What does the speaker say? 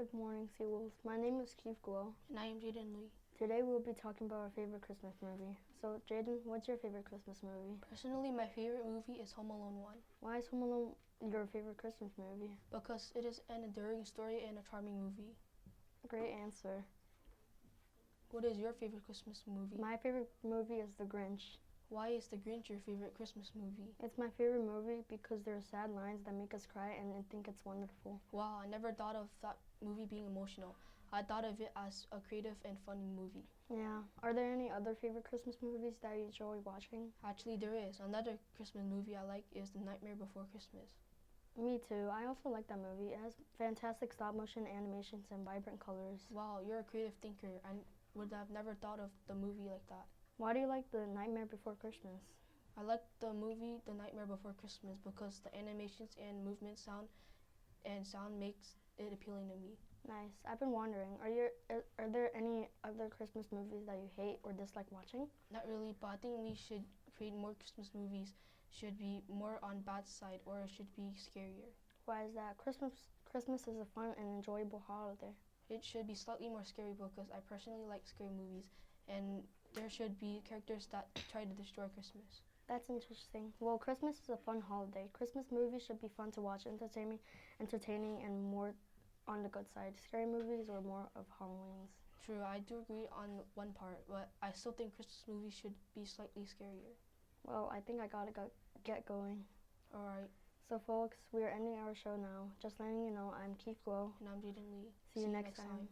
Good morning, seawolves. My name is Keith Glow. And I am Jaden Lee. Today we'll be talking about our favorite Christmas movie. So, Jaden, what's your favorite Christmas movie? Personally, my favorite movie is Home Alone 1. Why is Home Alone your favorite Christmas movie? Because it is an enduring story and a charming movie. Great answer. What is your favorite Christmas movie? My favorite movie is The Grinch. Why is The Grinch your favorite Christmas movie? It's my favorite movie because there are sad lines that make us cry and I think it's wonderful. Wow, I never thought of that movie being emotional. I thought of it as a creative and funny movie. Yeah. Are there any other favorite Christmas movies that you enjoy watching? Actually, there is. Another Christmas movie I like is The Nightmare Before Christmas. Me too. I also like that movie. It has fantastic stop-motion animations and vibrant colors. Wow, you're a creative thinker. I would have never thought of the movie like that. Why do you like The Nightmare Before Christmas? I like the movie The Nightmare Before Christmas because the animations and movement sound makes it appealing to me. Nice. I've been wondering, are there any other Christmas movies that you hate or dislike watching? Not really, but I think we should create more Christmas movies. Should be more on bad side or it should be scarier. Why is that? Christmas is a fun and enjoyable holiday. It should be slightly more scary because I personally like scary movies, and there should be characters that try to destroy Christmas. That's interesting. Well, Christmas is a fun holiday. Christmas movies should be fun to watch, entertaining, and more on the good side. Scary movies or more of Halloween's. True, I do agree on one part, but I still think Christmas movies should be slightly scarier. Well, I think I gotta get going. All right. So, folks, we are ending our show now. Just letting you know, I'm Keith Glow. And I'm Jaden Lee. See you next time.